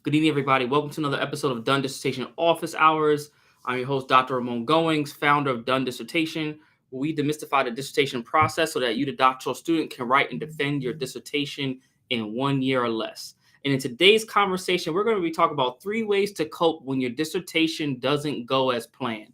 Good evening, everybody. Welcome to another episode of Done Dissertation Office Hours. I'm your host, Dr. Ramon Goings, founder of Done Dissertation, where we demystify the dissertation process so that you, the doctoral student, can write and defend your dissertation in 1 year or less. And in today's conversation, we're going to be talking about 3 ways to cope when your dissertation doesn't go as planned.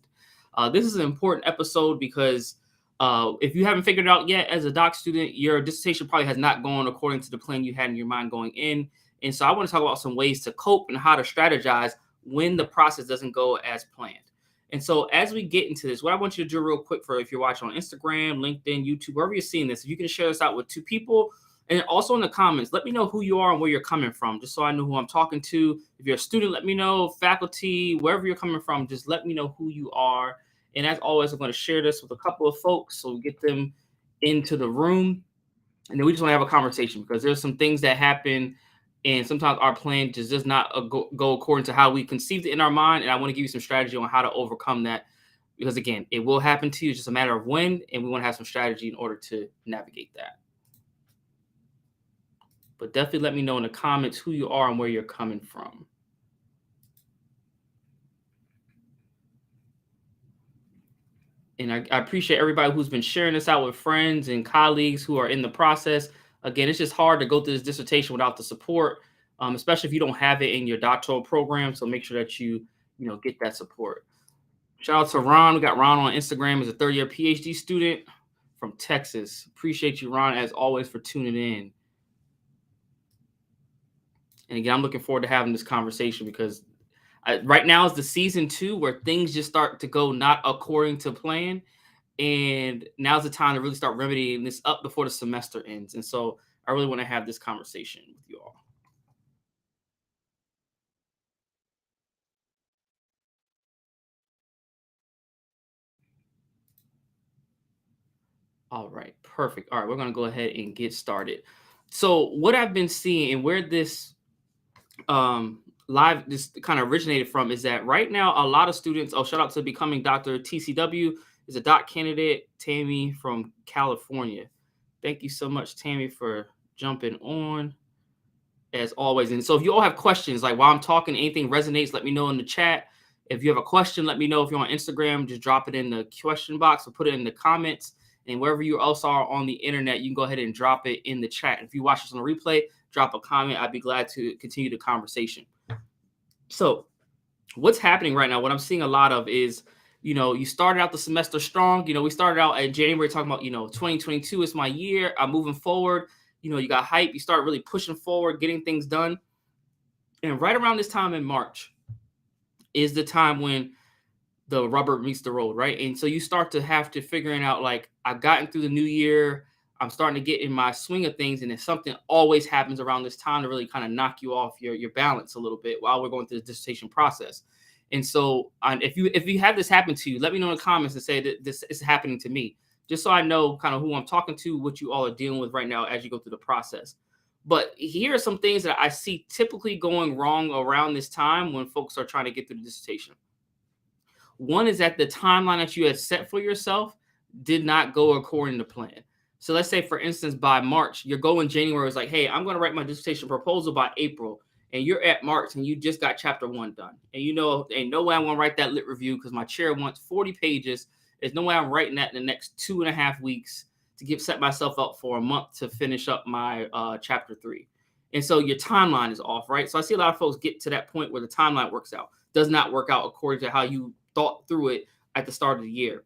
This is an important episode because if you haven't figured it out yet as a doc student, your dissertation probably has not gone according to the plan you had in your mind going in. And so I want to talk about some ways to cope and how to strategize when the process doesn't go as planned. And so as we get into this, what I want you to do real quick, for if you're watching on Instagram, LinkedIn, YouTube, wherever you're seeing this, if you can share this out with 2 people, and also in the comments, let me know who you are and where you're coming from, just so I know who I'm talking to. If you're a student, let me know. Faculty, wherever you're coming from, just let me know who you are. And as always, I'm going to share this with a couple of folks so we get them into the room. And then we just want to have a conversation because there's some things that happen, and sometimes our plan just does not go according to how we conceived it in our mind. And I want to give you some strategy on how to overcome that, because again, it will happen to you. It's just a matter of when, and we want to have some strategy in order to navigate that. But definitely let me know in the comments who you are and where you're coming from. And I appreciate everybody who's been sharing this out with friends and colleagues who are in the process. Again, it's just hard to go through this dissertation without the support, especially if you don't have it in your doctoral program. So make sure that you get that support. Shout out to Ron. We got Ron on Instagram as a third-year PhD student from Texas. Appreciate you, Ron, as always, for tuning in. And again, I'm looking forward to having this conversation because right now is the season 2 where things just start to go not according to plan. And now's the time to really start remedying this up before the semester ends. And so I really want to have this conversation with you all. All right, perfect. All right, we're going to go ahead and get started. So what I've been seeing and where this this kind of originated from is that right now a lot of students, shout out to Becoming Dr. TCW, is a doc candidate, Tammy from California. Thank you so much, Tammy, for jumping on as always. And so if you all have questions, like while I'm talking, anything resonates, let me know in the chat. If you have a question, let me know. If you're on Instagram, just drop it in the question box or put it in the comments. And wherever you else are on the internet, you can go ahead and drop it in the chat. If you watch this on a replay, drop a comment. I'd be glad to continue the conversation. So what's happening right now, what I'm seeing a lot of is, you started out the semester strong. We started out at January talking about, 2022 is my year. I'm moving forward. You got hype. You start really pushing forward, getting things done. And right around this time in March is the time when the rubber meets the road, right? And so you start to have to figuring out, like, I've gotten through the new year. I'm starting to get in my swing of things. And if something always happens around this time to really kind of knock you off your balance a little bit while we're going through the dissertation process. And so if you have this happen to you, let me know in the comments and say that this is happening to me, just so I know kind of who I'm talking to, what you all are dealing with right now as you go through the process. But here are some things that I see typically going wrong around this time when folks are trying to get through the dissertation. One is that the timeline that you had set for yourself did not go according to plan. So let's say, for instance, by March, your goal in January was like, hey, I'm going to write my dissertation proposal by April. And you're at March and you just got chapter 1 done. And ain't no way I'm going to write that lit review because my chair wants 40 pages. There's no way I'm writing that in the next 2.5 weeks to set myself up for a month to finish up my chapter 3. And so your timeline is off, right? So I see a lot of folks get to that point where the timeline works out, does not work out according to how you thought through it at the start of the year.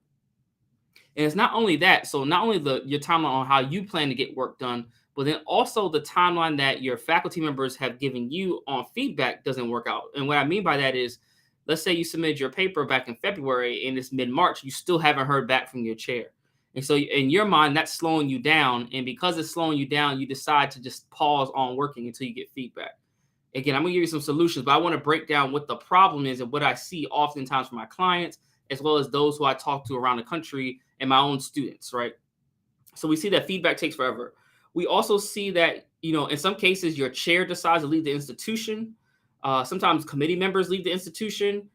And it's not only that. So not only your timeline on how you plan to get work done, but then also the timeline that your faculty members have given you on feedback doesn't work out. And what I mean by that is, let's say you submitted your paper back in February and it's mid-March, you still haven't heard back from your chair. And so in your mind, that's slowing you down. And because it's slowing you down, you decide to just pause on working until you get feedback. Again, I'm going to give you some solutions, but I want to break down what the problem is and what I see oftentimes from my clients, as well as those who I talk to around the country and my own students, right? So we see that feedback takes forever. We also see that, in some cases, your chair decides to leave the institution. Sometimes committee members leave the institution.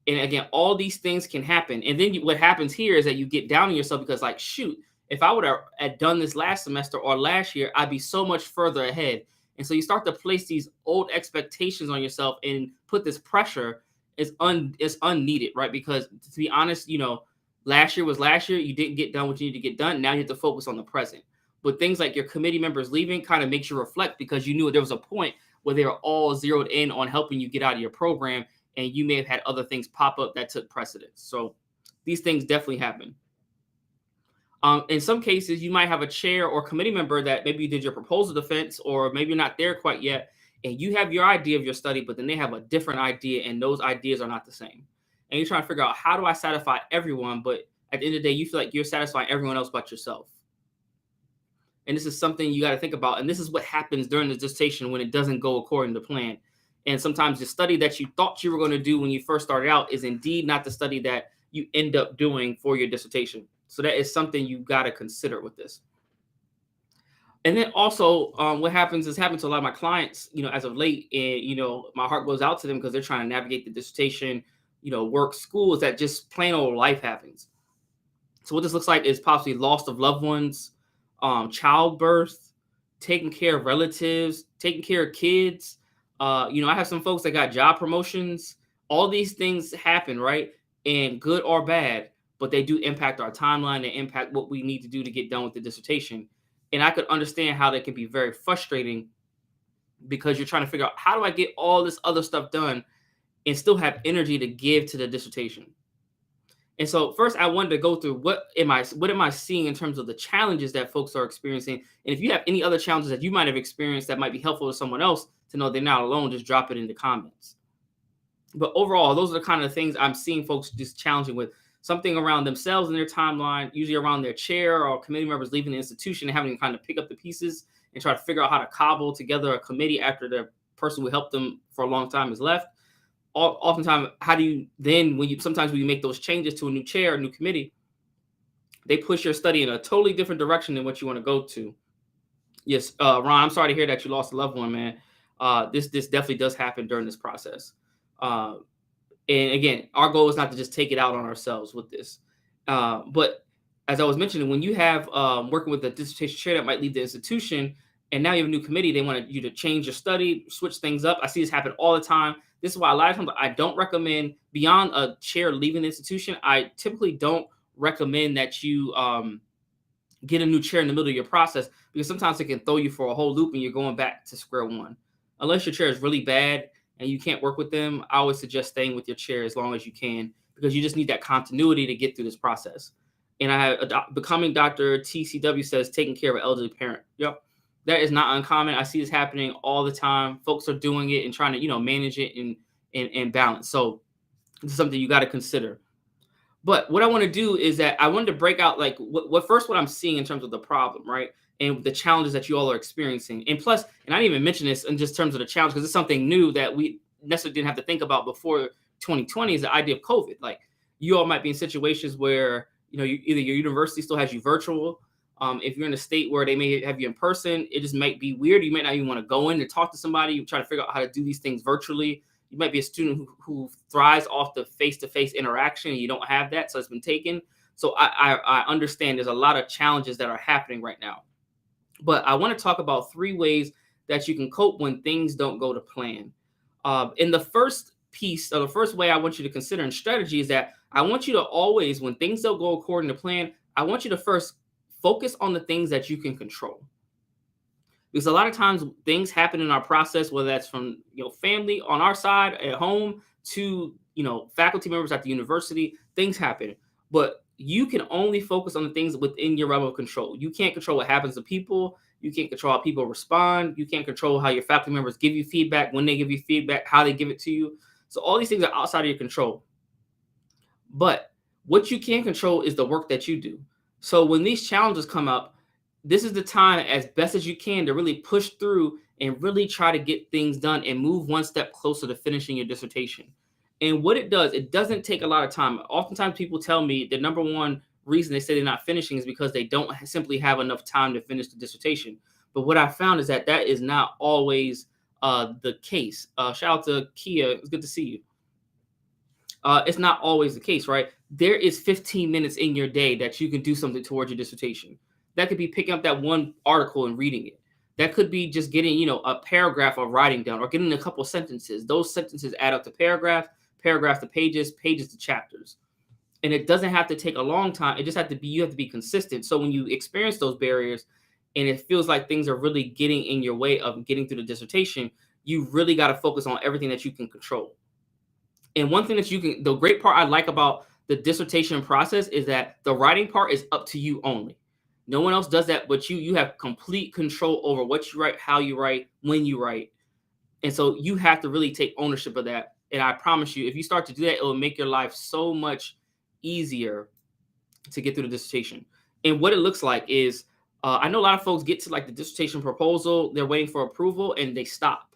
And again, all these things can happen. And then what happens here is that you get down on yourself because, like, shoot, if I would have done this last semester or last year, I'd be so much further ahead. And so you start to place these old expectations on yourself and put this pressure is unneeded, right? Because to be honest, last year was last year. You didn't get done what you need to get done. Now you have to focus on the present. But things like your committee members leaving kind of makes you reflect, because you knew there was a point where they were all zeroed in on helping you get out of your program, and you may have had other things pop up that took precedence. So these things definitely happen. In some cases, you might have a chair or committee member that maybe you did your proposal defense, or maybe you're not there quite yet, and you have your idea of your study, but then they have a different idea, and those ideas are not the same. And you're trying to figure out, how do I satisfy everyone? But at the end of the day, you feel like you're satisfying everyone else but yourself. And this is something you got to think about. And this is what happens during the dissertation when it doesn't go according to plan. And sometimes the study that you thought you were going to do when you first started out is indeed not the study that you end up doing for your dissertation. So that is something you got to consider with this. And then also, what happens to a lot of my clients, as of late, and my heart goes out to them because they're trying to navigate the dissertation, work, school, is that just plain old life happens. So what this looks like is possibly loss of loved ones, childbirth, taking care of relatives, taking care of kids. I have some folks that got job promotions. All these things happen, right? And good or bad, but they do impact our timeline. They impact what we need to do to get done with the dissertation. And I could understand how that can be very frustrating, because you're trying to figure out, how do I get all this other stuff done and still have energy to give to the dissertation? And so first, I wanted to go through what am I seeing in terms of the challenges that folks are experiencing. And if you have any other challenges that you might have experienced that might be helpful to someone else to know they're not alone, just drop it in the comments. But overall, those are the kind of things I'm seeing folks just challenging with. Something around themselves in their timeline, usually around their chair or committee members leaving the institution and having to kind of pick up the pieces and try to figure out how to cobble together a committee after the person who helped them for a long time has left. Oftentimes, how do you then, when you make those changes to a new chair, a new committee, they push your study in a totally different direction than what you want to go to. Yes, Ron, I'm sorry to hear that you lost a loved one, man. This definitely does happen during this process. And again, our goal is not to just take it out on ourselves with this. But as I was mentioning, when you have working with a dissertation chair that might leave the institution, and now you have a new committee, they want you to change your study, switch things up. I see this happen all the time. This is why a lot of times I don't recommend, beyond a chair leaving the institution, I typically don't recommend that you get a new chair in the middle of your process, because sometimes it can throw you for a whole loop and you're going back to square one. Unless your chair is really bad and you can't work with them, I always suggest staying with your chair as long as you can, because you just need that continuity to get through this process. And I have becoming Dr. TCW says taking care of an elderly parent. Yep. That is not uncommon. I see this happening all the time. Folks are doing it and trying to, manage it and balance. So this is something you got to consider. But what I want to do is that I wanted to break out like what I'm seeing in terms of the problem, right? And the challenges that you all are experiencing. And plus, and I didn't even mention this in just terms of the challenge, because it's something new that we necessarily didn't have to think about before 2020, is the idea of COVID. Like, you all might be in situations where, either your university still has you virtual. If you're in a state where they may have you in person, it just might be weird. You might not even want to go in and talk to somebody. You try to figure out how to do these things virtually. You might be a student who thrives off the face-to-face interaction, and you don't have that, so it's been taken. So I understand there's a lot of challenges that are happening right now. But I want to talk about 3 ways that you can cope when things don't go to plan. In the first piece, or the first way I want you to consider in strategy, is that I want you to always, when things don't go according to plan, I want you to first focus on the things that you can control. Because a lot of times things happen in our process, whether that's from family on our side at home to faculty members at the university, things happen. But you can only focus on the things within your realm of control. You can't control what happens to people. You can't control how people respond. You can't control how your faculty members give you feedback, when they give you feedback, how they give it to you. So all these things are outside of your control. But what you can control is the work that you do. So when these challenges come up, this is the time, as best as you can, to really push through and really try to get things done and move one step closer to finishing your dissertation. And what it does, it doesn't take a lot of time. Oftentimes people tell me the number one reason they say they're not finishing is because they don't simply have enough time to finish the dissertation. But what I found is that is not always the case. Shout out to Kia. It's good to see you. It's not always the case, right? There is 15 minutes in your day that you can do something towards your dissertation. That could be picking up that one article and reading it. That could be just getting, a paragraph of writing done or getting a couple sentences. Those sentences add up to paragraph to pages, pages to chapters. And it doesn't have to take a long time. It just have to be, you have to be consistent. So when you experience those barriers and it feels like things are really getting in your way of getting through the dissertation, you really got to focus on everything that you can control. And one thing that the great part I like about the dissertation process is that the writing part is up to you only. No one else does that but you. You have complete control over what you write, how you write, when you write. And so you have to really take ownership of that. And I promise you, if you start to do that, it will make your life so much easier to get through the dissertation. And what it looks like is, I know a lot of folks get to like the dissertation proposal, they're waiting for approval and they stop.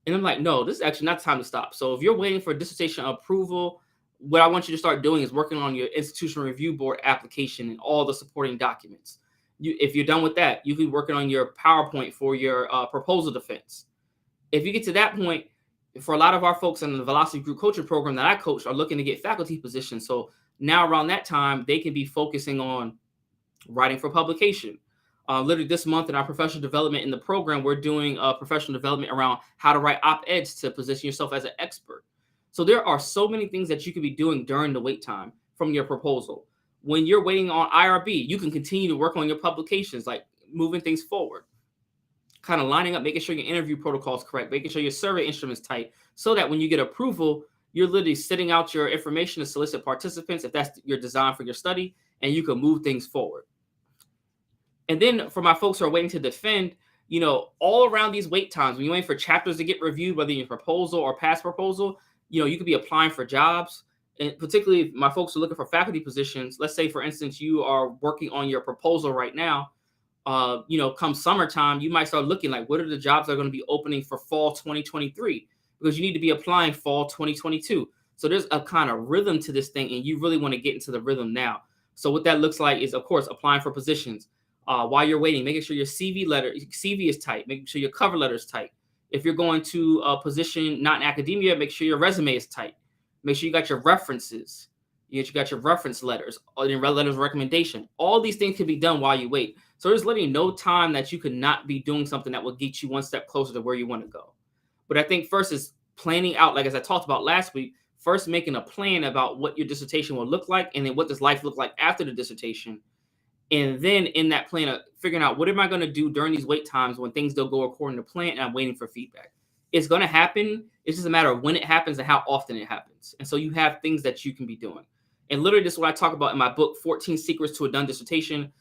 And I'm like, no, this is actually not the time to stop. So if you're waiting for dissertation approval, what I want you to start doing is working on your institutional review board application and all the supporting documents. If you're done with that, you can be working on your PowerPoint for your proposal defense. If you get to that point, for a lot of our folks in the Velocity Group Coaching Program that I coach are looking to get faculty positions. So now around that time, they can be focusing on writing for publication. Literally this month in our professional development in the program, we're doing professional development around how to write op-eds to position yourself as an expert. So there are so many things that you could be doing during the wait time from your proposal. When you're waiting on IRB, you can continue to work on your publications, like moving things forward, kind of lining up, making sure your interview protocol is correct, making sure your survey instrument's tight, so that when you get approval, you're literally sitting out your information to solicit participants if that's your design for your study, and you can move things forward. And then for my folks who are waiting to defend, all around these wait times, when you're waiting for chapters to get reviewed, whether your proposal or past proposal, you could be applying for jobs. And particularly my folks who are looking for faculty positions, let's say, for instance, you are working on your proposal right now. Come summertime, you might start looking like, what are the jobs that are going to be opening for fall 2023? Because you need to be applying fall 2022. So there's a kind of rhythm to this thing, and you really want to get into the rhythm now. So what that looks like is, of course, applying for positions. While you're waiting, making sure your CV is tight, making sure your cover letter is tight. If you're going to a position not in academia, make sure your resume is tight. Make sure you got your references. You got your reference letters, or your letters of recommendation. All these things can be done while you wait. So there's literally no time that you could not be doing something that will get you one step closer to where you want to go. But I think first is planning out, like as I talked about last week, first making a plan about what your dissertation will look like, and then what does life look like after the dissertation. And then in that plan of figuring out, what am I going to do during these wait times when things don't go according to plan and I'm waiting for feedback. It's going to happen. It's just a matter of when it happens and how often it happens. And so you have things that you can be doing. And literally this is what I talk about in my book, 14 Secrets to a Done Dissertation,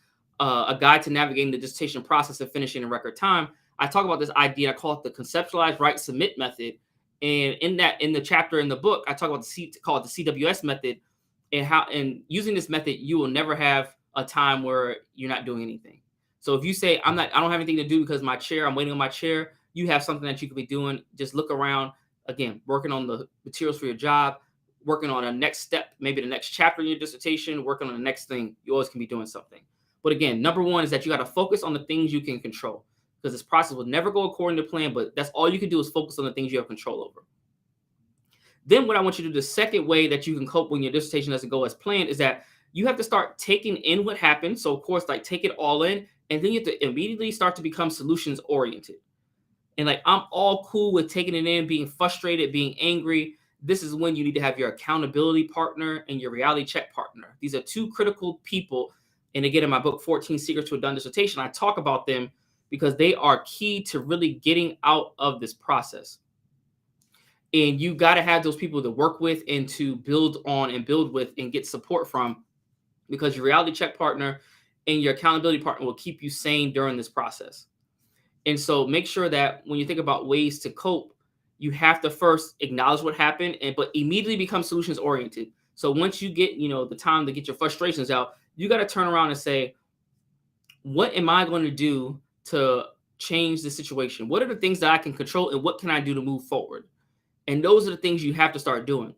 a guide to navigating the dissertation process and finishing in record time. I talk about this idea. I call it the conceptualize, write, submit method. And in the chapter in the book, I talk about call it the CWS method, and using this method, you will never have a time where you're not doing anything. So if you say, I don't have anything to do because I'm waiting on my chair, you have something that you could be doing. Just look around, again, working on the materials for your job, working on a next step, maybe the next chapter in your dissertation, working on the next thing. You always can be doing something. But again, number one is that you got to focus on the things you can control, because this process will never go according to plan, but that's all you can do is focus on the things you have control over. Then what I want you to do, the second way that you can cope when your dissertation doesn't go as planned, is that you have to start taking in what happened. So of course, like, take it all in, and then you have to immediately start to become solutions oriented. And like, I'm all cool with taking it in, being frustrated, being angry. This is when you need to have your accountability partner and your reality check partner. These are two critical people. And again, in my book, 14 Secrets to a Done Dissertation, I talk about them because they are key to really getting out of this process. And you got to have those people to work with and to build on and build with and get support from, because your reality check partner and your accountability partner will keep you sane during this process. And so make sure that when you think about ways to cope, you have to first acknowledge what happened, but immediately become solutions oriented. So once you get, the time to get your frustrations out, you got to turn around and say, what am I going to do to change the situation? What are the things that I can control, and what can I do to move forward? And those are the things you have to start doing.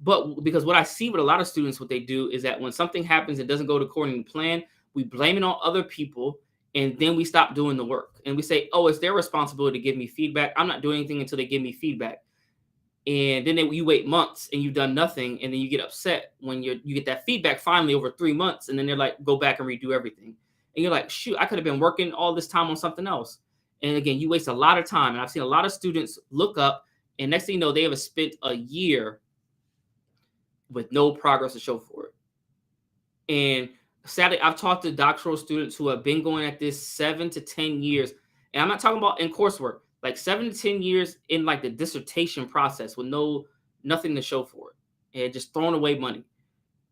But because what I see with a lot of students, what they do is that when something happens and doesn't go according to plan, we blame it on other people, and then we stop doing the work. And we say, oh, it's their responsibility to give me feedback. I'm not doing anything until they give me feedback. And then you wait months and you've done nothing. And then you get upset when you get that feedback finally over 3 months. And then they're like, go back and redo everything. And you're like, shoot, I could have been working all this time on something else. And again, you waste a lot of time. And I've seen a lot of students look up, and next thing you know, they have spent a year with no progress to show for it. And sadly, I've talked to doctoral students who have been going at this 7 to 10 years. And I'm not talking about in coursework, like 7 to 10 years in like the dissertation process with nothing to show for it. And just throwing away money.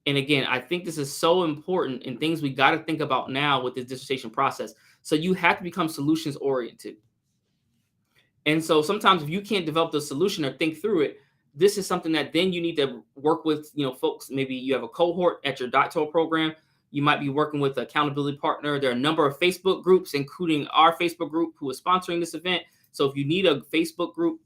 And again, I think this is so important and things we got to think about now with this dissertation process. So you have to become solutions oriented. And so sometimes if you can't develop the solution or think through it, this is something that then you need to work with, folks. Maybe you have a cohort at your doctoral program. You might be working with an accountability partner. There are a number of Facebook groups, including our Facebook group who is sponsoring this event. So if you need a Facebook group,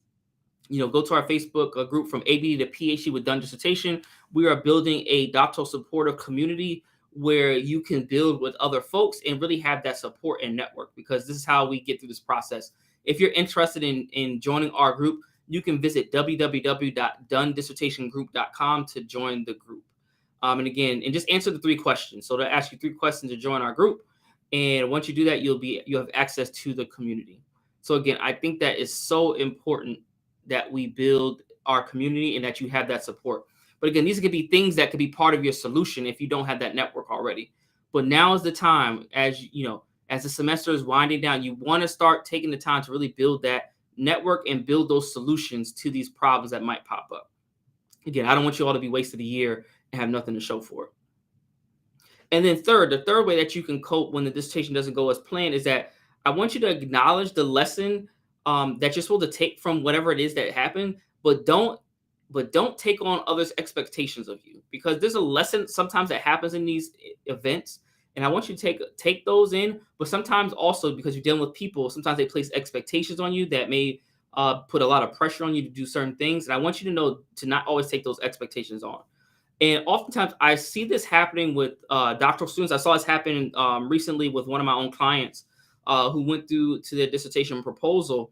go to our Facebook group from ABD to PhD with Done Dissertation. We are building a doctoral supportive community where you can build with other folks and really have that support and network, because this is how we get through this process. If you're interested in joining our group, you can visit www.donedissertationgroup.com to join the group. And again, just answer the 3 questions. So they'll ask you 3 questions to join our group. And once you do that, you'll have access to the community. So again, I think that is so important that we build our community and that you have that support. But again, these could be things that could be part of your solution if you don't have that network already. But now is the time, as the semester is winding down, you want to start taking the time to really build that network and build those solutions to these problems that might pop up. Again, I don't want you all to be wasted a year and have nothing to show for it. And then the third way that you can cope when the dissertation doesn't go as planned is that I want you to acknowledge the lesson that you're supposed to take from whatever it is that happened, but don't take on others' expectations of you, because there's a lesson sometimes that happens in these events, and I want you to take those in. But sometimes also, because you're dealing with people, sometimes they place expectations on you that may put a lot of pressure on you to do certain things, and I want you to know to not always take those expectations on. And oftentimes I see this happening with doctoral students. I saw this happen recently with one of my own clients who went through to their dissertation proposal,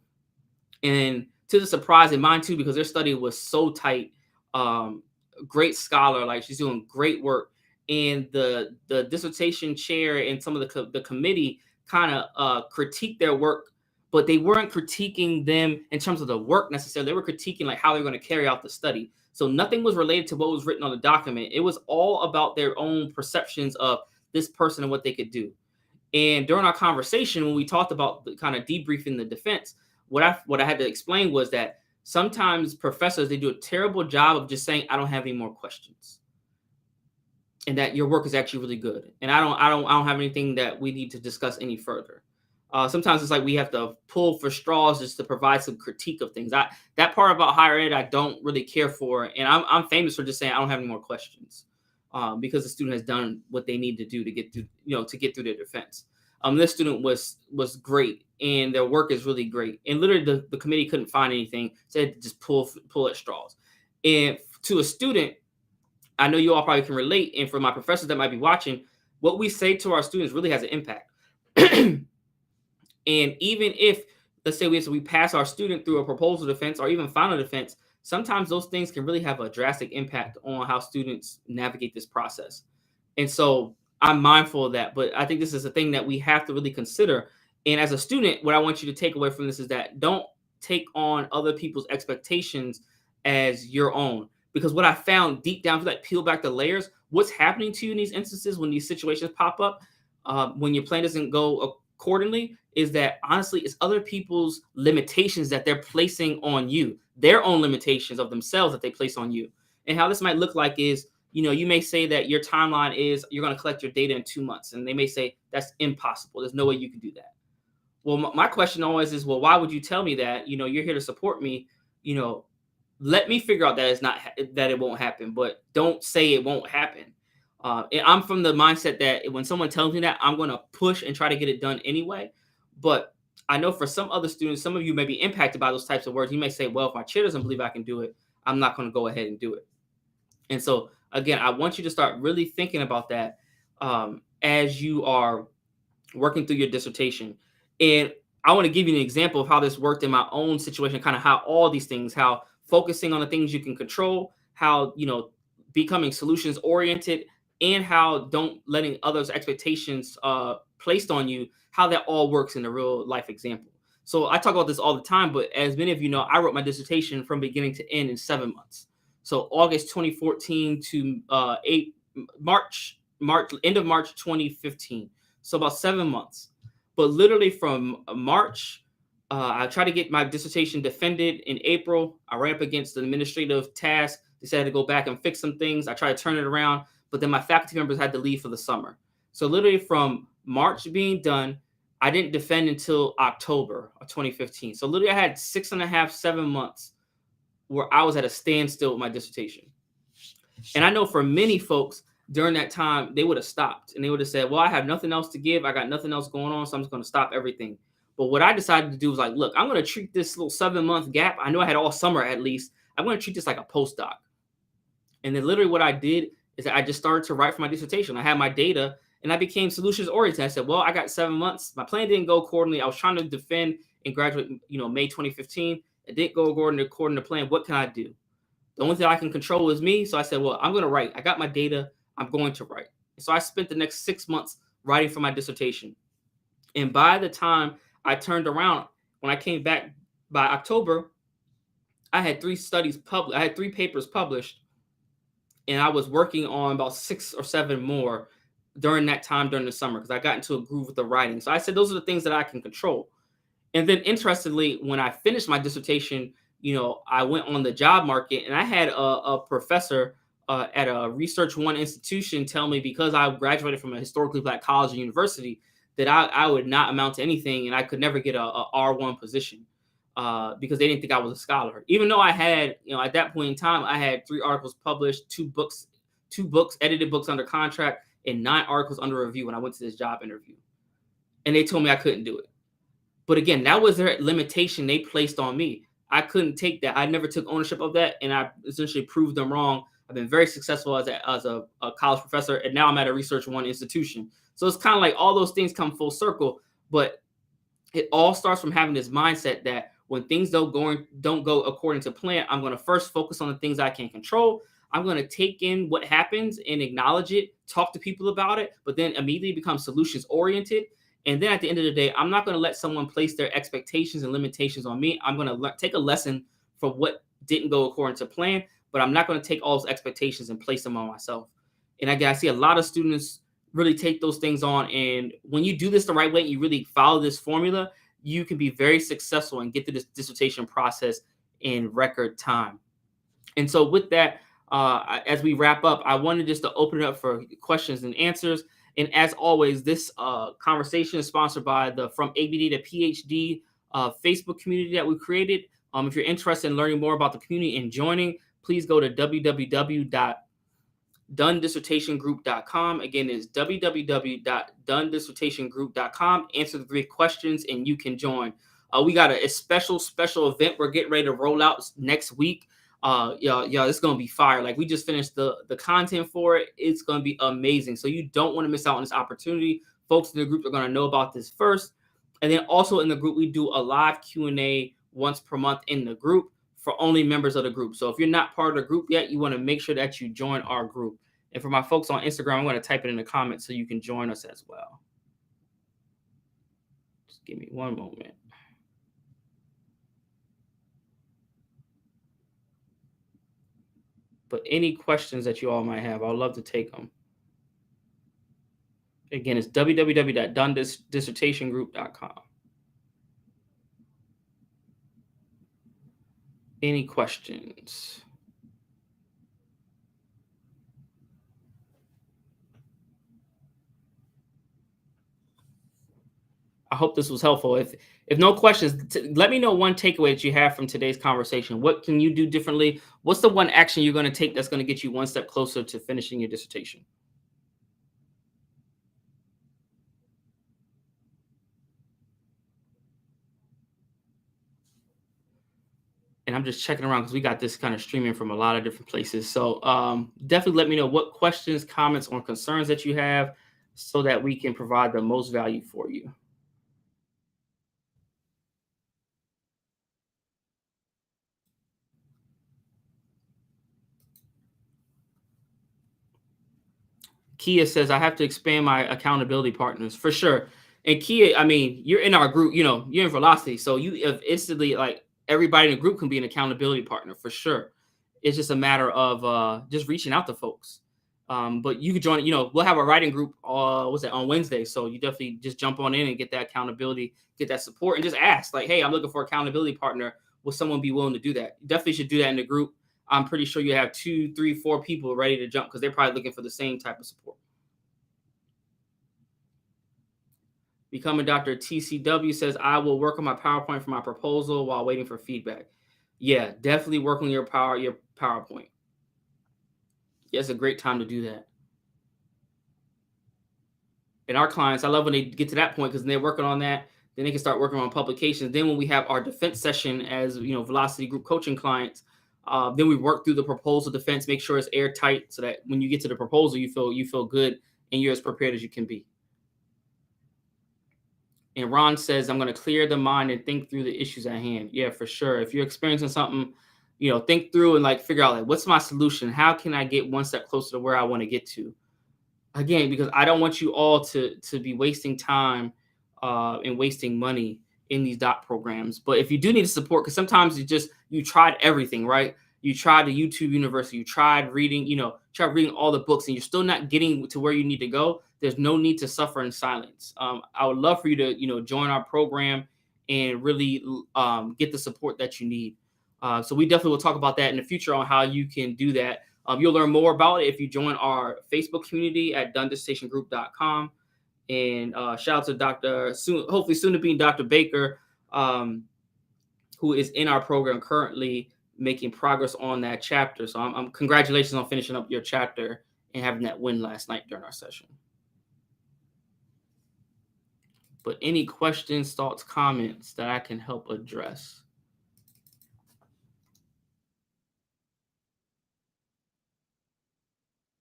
and to the surprise in mine too, because their study was so tight. Great scholar, like she's doing great work, and the dissertation chair and some of the committee kind of critiqued their work, but they weren't critiquing them in terms of the work necessarily. They were critiquing like how they were going to carry out the study. So nothing was related to what was written on the document. It was all about their own perceptions of this person and what they could do. And during our conversation, when we talked about the kind of debriefing the defense, what I had to explain was that sometimes professors, they do a terrible job of just saying, I don't have any more questions, and that your work is actually really good, and I don't have anything that we need to discuss any further. Sometimes it's like we have to pull for straws just to provide some critique of things. That part about higher ed I don't really care for, and I'm famous for just saying I don't have any more questions, because the student has done what they need to do to get through their defense. This student was great, and their work is really great, and literally the committee couldn't find anything, said to just pull at straws. And to a student, I know you all probably can relate, and for my professors that might be watching, what we say to our students really has an impact. And even if, let's say we pass our student through a proposal defense or even final defense, sometimes those things can really have a drastic impact on how students navigate this process. And so I'm mindful of that, but I think this is a thing that we have to really consider. And as a student, what I want you to take away from this is that don't take on other people's expectations as your own. Because what I found deep down, if you like peel back the layers, what's happening to you in these instances when these situations pop up, when your plan doesn't go accordingly, is that honestly it's other people's limitations that they're placing on you, their own limitations of themselves that they place on you. And how this might look like is, you may say that your timeline is you're going to collect your data in 2 months, and they may say that's impossible. There's no way you can do that. Well, my question always is, well, why would you tell me that? You're here to support me. Let me figure out that it won't happen, but don't say it won't happen. And I'm from the mindset that when someone tells me that, I'm going to push and try to get it done anyway. But I know for some other students, some of you may be impacted by those types of words. You may say, well, if my chair doesn't believe I can do it, I'm not going to go ahead and do it. And so, again, I want you to start really thinking about that as you are working through your dissertation. And I want to give you an example of how this worked in my own situation, kind of how all these things, how focusing on the things you can control, how, becoming solutions oriented, and how don't letting others' expectations placed on you, how that all works in a real life example. So I talk about this all the time, but as many of you know, I wrote my dissertation from beginning to end in 7 months. So August 2014 to end of March 2015. So about 7 months. But literally from March, I tried to get my dissertation defended in April. I ran up against an administrative task. Decided to go back and fix some things. I tried to turn it around, but then my faculty members had to leave for the summer. So literally from March being done, I didn't defend until October of 2015. So literally, I had 6.5, 7 months where I was at a standstill with my dissertation. And I know for many folks during that time, they would have stopped and they would have said, well, I have nothing else to give. I got nothing else going on. So I'm just going to stop everything. But what I decided to do was like, look, I'm going to treat this little 7 month gap. I know I had all summer at least. I'm going to treat this like a postdoc. And then literally what I did is I just started to write for my dissertation. I had my data and I became solutions oriented. I said, well, I got 7 months. My plan didn't go accordingly. I was trying to defend and graduate, May 2015. It didn't go according to plan. What can I do? The only thing I can control is me. So I said, well, I'm going to write. I got my data. I'm going to write. And so I spent the next 6 months writing for my dissertation. And by the time I turned around, when I came back by October, I had 3 studies published. I had 3 papers published. And I was working on about 6 or 7 more during that time during the summer because I got into a groove with the writing. So I said, those are the things that I can control. And then interestingly, when I finished my dissertation, I went on the job market and I had a professor at a Research One institution tell me because I graduated from a historically Black college and university that I would not amount to anything and I could never get a R1 position because they didn't think I was a scholar. Even though I had, at that point in time, I had 3 articles published, 2 books, edited books under contract, and 9 articles under review when I went to this job interview. And they told me I couldn't do it. But again, that was their limitation they placed on me. I couldn't take that. I never took ownership of that, and I essentially proved them wrong. I've been very successful as a college professor, and now I'm at a Research One institution. So it's kind of like all those things come full circle, but it all starts from having this mindset that when things don't go according to plan, I'm going to first focus on the things I can control. I'm going to take in what happens and acknowledge it, talk to people about it, but then immediately become solutions oriented. And then at the end of the day, I'm not going to let someone place their expectations and limitations on me. I'm going to take a lesson from what didn't go according to plan, but I'm not going to take all those expectations and place them on myself. And again, I see a lot of students really take those things on. And when you do this the right way, you really follow this formula, you can be very successful and get through this dissertation process in record time. And so with that, as we wrap up, I wanted just to open it up for questions and answers. And as always, this conversation is sponsored by the From ABD to PhD Facebook community that we created. If you're interested in learning more about the community and joining, please go to www.donedissertationgroup.com. Again, it's www.donedissertationgroup.com. Answer the 3 questions and you can join. We got a special event we're getting ready to roll out next week. Y'all, it's gonna be fire. Like we just finished the content for it. It's gonna be amazing. So you don't want to miss out on this opportunity. Folks in the group are gonna know about this first. And then also in the group, we do a live Q&A once per month in the group for only members of the group. So if you're not part of the group yet, you want to make sure that you join our group. And for my folks on Instagram, I'm going to type it in the comments so you can join us as well. Just give me one moment. But any questions that you all might have, I'd love to take them. Again, it's www.donedissertationgroup.com. Any questions? I hope this was helpful. If no questions, let me know one takeaway that you have from today's conversation. What can you do differently? What's the one action you're going to take that's going to get you one step closer to finishing your dissertation? And I'm just checking around because we got this kind of streaming from a lot of different places. So definitely let me know what questions, comments, or concerns that you have so that we can provide the most value for you. Kia says, I have to expand my accountability partners for sure. And Kia, I mean, you're in our group, you're in velocity. So you have instantly, like, everybody in the group can be an accountability partner for sure. It's just a matter of just reaching out to folks. But you could join, we'll have a writing group what's that, on Wednesday. So you definitely just jump on in and get that accountability, get that support, and just ask, like, hey, I'm looking for an accountability partner. Will someone be willing to do that? You definitely should do that in the group. I'm pretty sure you have 2, 3, 4 people ready to jump because they're probably looking for the same type of support. Becoming Dr. TCW says, I will work on my PowerPoint for my proposal while waiting for feedback. Yeah, definitely work on your PowerPoint. Yeah, it's a great time to do that. And our clients, I love when they get to that point because they're working on that. Then they can start working on publications. Then when we have our defense session as Velocity Group coaching clients, then we work through the proposal defense, make sure it's airtight so that when you get to the proposal, you feel good and you're as prepared as you can be. And Ron says, I'm going to clear the mind and think through the issues at hand. Yeah, for sure. If you're experiencing something, think through and like figure out, like, what's my solution? How can I get one step closer to where I want to get to? Again, because I don't want you all to be wasting time and wasting money in these doc programs. But if you do need support, because sometimes you tried everything, right? You tried the YouTube University, you tried reading, all the books, and you're still not getting to where you need to go. There's no need to suffer in silence. I would love for you to, join our program and really get the support that you need. So we definitely will talk about that in the future on how you can do that. You'll learn more about it if you join our Facebook community at donedissertationgroup.com. And shout out to hopefully soon to be Dr. Baker, who is in our program currently making progress on that chapter. So I'm congratulations on finishing up your chapter and having that win last night during our session. But any questions, thoughts, comments that I can help address?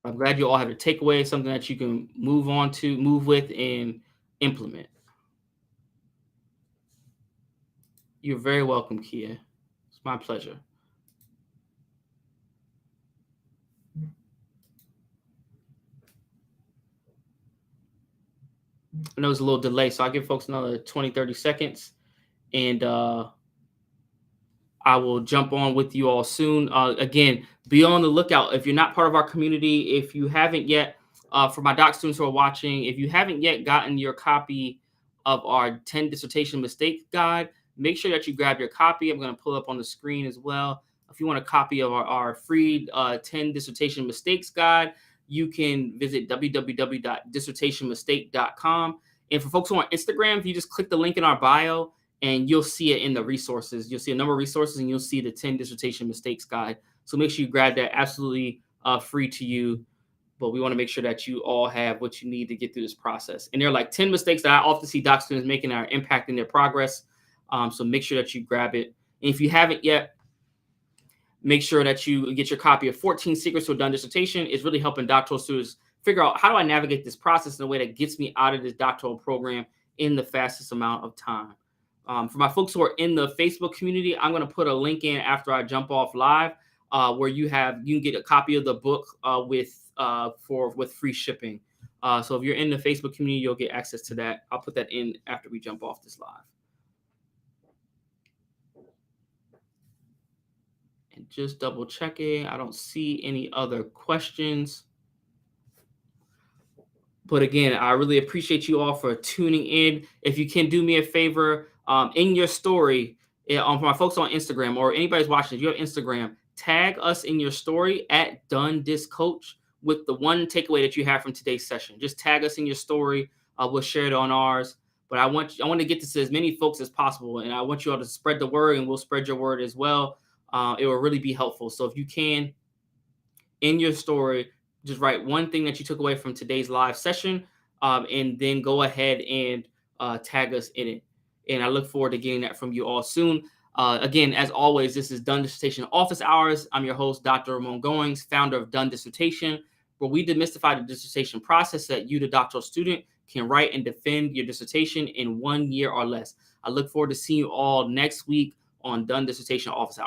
I'm glad you all have a takeaway, something that you can move with, and implement. You're very welcome, Kia. It's my pleasure. I know it's a little delay, so I'll give folks another 20, 30 seconds, and I will jump on with you all soon. Again, be on the lookout. If you're not part of our community, if you haven't yet, for my doc students who are watching, if you haven't yet gotten your copy of our 10 dissertation mistake guide, make sure that you grab your copy. I'm going to pull up on the screen as well. If you want a copy of our free 10 dissertation mistakes guide, you can visit www.dissertationmistake.com. And for folks who are on Instagram, if you just click the link in our bio, and you'll see it in the resources. You'll see a number of resources, and you'll see the 10 dissertation mistakes guide. So make sure you grab that, absolutely free to you. But we want to make sure that you all have what you need to get through this process. And there are like 10 mistakes that I often see doc students making that are impacting their progress. So make sure that you grab it. And if you haven't yet, make sure that you get your copy of 14 Secrets to a Done Dissertation. It's really helping doctoral students figure out, how do I navigate this process in a way that gets me out of this doctoral program in the fastest amount of time. For my folks who are in the Facebook community, I'm going to put a link in after I jump off live, where you can get a copy of the book with free shipping. So if you're in the Facebook community, you'll get access to that. I'll put that in after we jump off this live. And just double checking, I don't see any other questions. But again, I really appreciate you all for tuning in. If you can do me a favor, in your story, for my folks on Instagram, or anybody's watching, if you have Instagram, tag us in your story at DoneDisCoach with the one takeaway that you have from today's session. Just tag us in your story. We'll share it on ours. But I want to get this to as many folks as possible, and I want you all to spread the word, and we'll spread your word as well. It will really be helpful. So if you can, in your story, just write one thing that you took away from today's live session, and then go ahead and tag us in it. And I look forward to getting that from you all soon. Again, as always, this is Done Dissertation Office Hours. I'm your host, Dr. Ramon Goings, founder of Done Dissertation, where we demystify the dissertation process so that you, the doctoral student, can write and defend your dissertation in 1 year or less. I look forward to seeing you all next week on Done Dissertation Office Hours.